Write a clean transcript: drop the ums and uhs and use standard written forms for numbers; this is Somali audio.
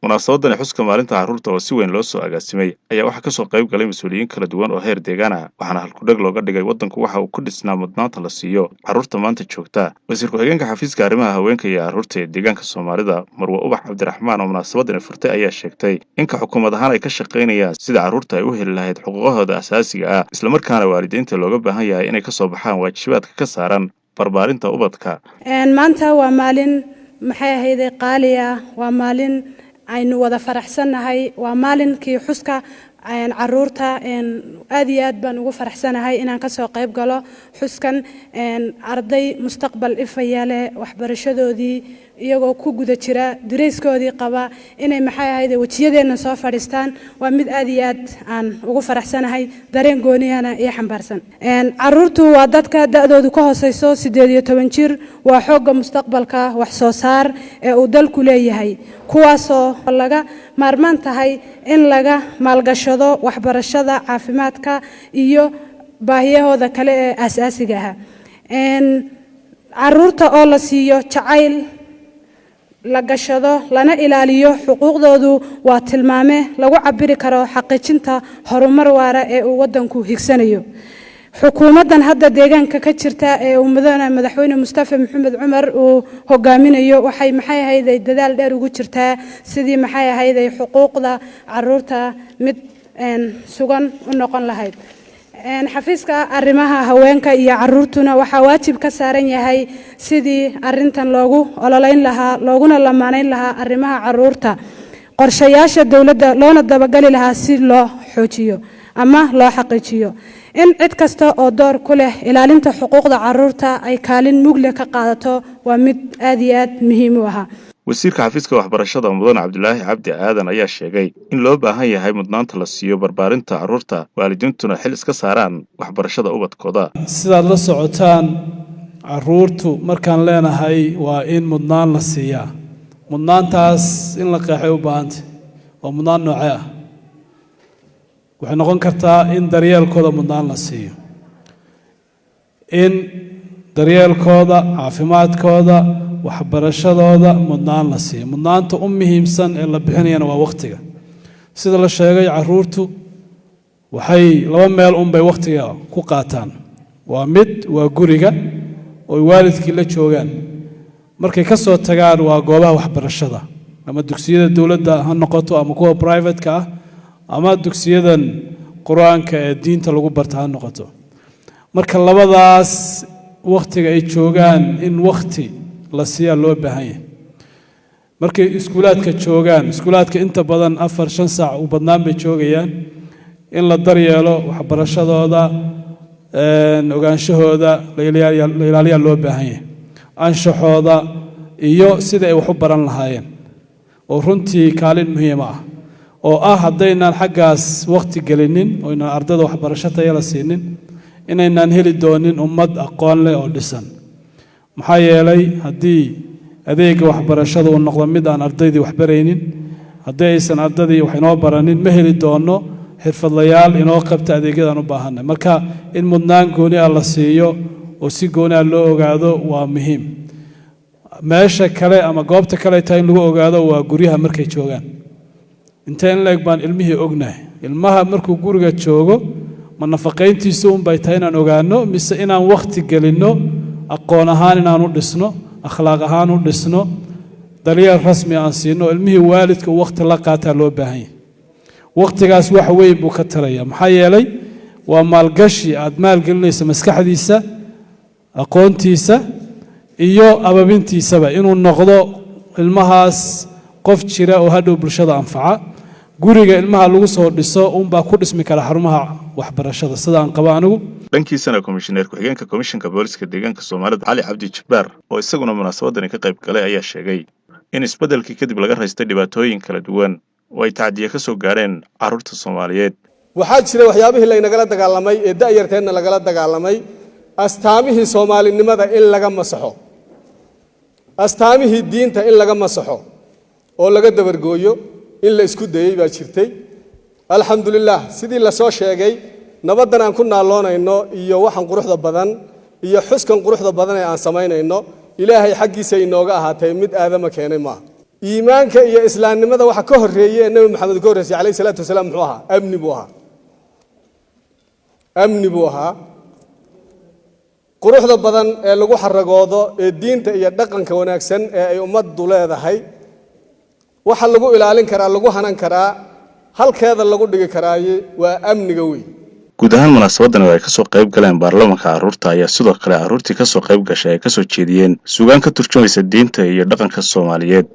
munaasabadan xuska maalinta carruurta oo si weyn loo soo agaasimay ayaa waxaa kasoo qayb galay mas'uuliyiin kala duwan oo heer deegaan ah waxaana halkudhag looga dhigay waddanku waxa uu ku dhisnaa mudnaanta la siiyo carruurta maanta joogta wasiir ku-xigeenka xafiiska arrimaha haweenka iyo carruurta ee deegaanka Soomaalida Marwo Ubax Cabdiraxmaan oo munaasabadan furtay ayaa sheegtay in xukuumad ahaan ay ka shaqeynayaan sida carruurta ay u heli lahayd xuquuqahooda asaasiga ah isla markaana waalidiinta looga baahan yahay inay ka soo baxaan waajibaadka ka saaran barbaarinta ubadka maanta waa maalin maxay ahayd qaali ah waa maalin aynu wada faraxsanahay waa maalinkii xuska carruurta aad iyo aad baan ugu faraxsanahay inaan ka soo qayb galo xuskan arday mustaqbal ifaya leh waxbarashadoodii iyagoo ku guda jira dareyskoodii qaba inay maxay ahayd wajiyadeena soo fadhiistaan waa mid aad iyo aad aan ugu faraxsanahay dareen gooniyana iyo xambaarsan carruurtu waa dadka da'doodu ka hooseyso 18 jir waa xoogga mustaqbalka wax soo saar ee uu dalku leeyahay kuwaasoo laga maarmaan tahay in laga maalgashado waxbarashada caafimaadka iyo baahiyahooda kale ee asaasiga ah carruurta oo la siiyo jacayl la gashado lana ilaaliyo xuquuqdoodu waa tilmaame lagu cabiri karo xaqiijinta horumar waara ee uu waddanku higsanayo xukuumaddan hadda deegaanka ka jirta ee madaxweyne Mustafa Maxamed Cumar uu hogaaminayo waxay maxay ahayd dadaal dheer ugu jirtaa sidii maxay ahayd xuquuqda carruurta mid sugan u noqon lahayd xafiiska arrimaha haweenka iyo carruurtuna waxa waajib ka saaran yahay sidii arintan loogu ololeyn lahaa looguna lamaanayn lahaa arrimaha carruurta qorshayaasha dawladda loona dabagali lahaa si loo xoojiyo ama loo xaqiijiyo in cid kasta oo door ku leh ilaalinta xuquuqda carruurta ay kaalin mug leh ka qaadato waa mid aad iyo aad muhiim u ah wasiirka xafiiska waxbarashada Mudane Cabdulaahi Cabdi Aadan ayaa sheegay in loo baahan yahay mudnaanta la siiyo barbaarinta carruurta waalidiintuna xil iska saaraan waxbarashada ubadkooda sidaad la socotaan carruurtu markaan leenahay waa in mudnaan la siiyaa mudnaantaas in la qeexay u baahantay waa mudnaan noocee ah waxay noqon kartaa in daryeelkooda mudnaan la siiyo in daryeelkooda caafimaadkooda waxbarashadooda mudnaan la siiyo mudnaanta u muhiimsan ee la bixinayana waa waqtiga sida la sheegay carruurtu waxay laba meel bay waqtiga ku qaataan waa guriga oo waalidkii la joogaan markay ka soo tagaan waa goobaha waxbarashada ama dugsiyada dawladda ha noqoto ama kuwa private ka ah ama dugsiyadan quraanka ee diinta lagu barto ha noqoto marka labadaas waqtiga ay joogaan in waqti la siiya loo baahan yahay markay iskuulaadka joogaan iskuulaadka inta badan 4-5 saac u badnaan bay joogayaan in la daryeelo waxbarashadooda ogaanshahooda la ilaaliyo loo baahan yahay anshaxooda iyo sida ay wax u baran lahaayeen oo runtii kaalin muhiim ah oo haddaynan xaggaas waqti gelinin oo inaan ardayda waxbarasho tayo la siinin inaynaan heli doonin ummad aqoon leh oo dhisan maxaa yeelay haddii adeega waxbarashada uu noqdo mid aan ardaydii wax baraynin haddii aysan ardaydii wax inoo baranin ma heli doono xirfadlayaal inoo qabta adeegyadan u baahanay marka in mudnaan gooni ah la siiyo oo si gooni ah loo ogaado waa muhiim meesha kale ama goobta kale tahay in lagu ogaado waa guryaha markay joogaan inta in leeg baan ilmihii ognahay ilmaha markuu guriga joogo ma nafaqayntiisu bay tahay inaan ogaano mise inaan waqti gelino aqoon ahaan inaan u dhisno akhlaaq ahaan u dhisno daryeel rasmi aan siino ilmihii waalidka waqti la qaataa loo baahan yahay waqtigaas wax weyn buu ka taraya maxaa yeelay waa maalgashi aad maalgelinaysa maskaxdiisa aqoontiisa iyo ababintiisaba inuu noqdo ilmahaas qof jira oo hadhow bulshada anfaca guriga ilmaha lagu soo dhiso baa ku dhismi kara xarumaha waxbarashada sida aan qabo anigu dhankiisana komishineer ku-xigeenka komishanka booliska deegaanka Soomaalida Cali Cabdi Jabbaar oo isaguna munaasabadan ka qayb galay ayaa sheegay in isbedelkii kadib laga raystay dhibaatooyin kala duwan oo ay tacdiye ka soo gaareen carruurta Soomaaliyeed waxaa jira waxyaabihii laynagala dagaalamay ee da'yarteena lagala dagaalamay astaamihii Soomaalinimada in laga masaxo astaamihii diinta in laga masaxo oo laga dabargooyo in la isku dayay baa jirtay alxamdulillah sidii la soo sheegay nabadan aan ku naaloonayno iyo waxan quruxda badan iyo xuskan quruxda badan ee aan sameynayno ilaahay xaqiisa inooga ahaatay mid aadama keenay ma iimaanka iyo islaamnimada waxa ka horeeyay nabi maxamed ka horeeyay kaleey salaatu wasalaam muxuu ahaa amni buu ahaa quruxda badan ee lagu xaragoodo ee diinta iyo dhaqanka wanaagsan ee ay ummaddu leedahay waxa lagu ilaalin karaa lagu hanan karaa halkeeda lagu dhigi karaaye waa amniga weey guud ahaan munaasabadan ay ka soo qayb galeen baarlamaanka carruurta ayaa sidoo kale carruurtii ka soo qayb gashay ay ka soo jeediyeen suugaan ka turjumaysa diinta iyo dhaqanka Soomaaliyeed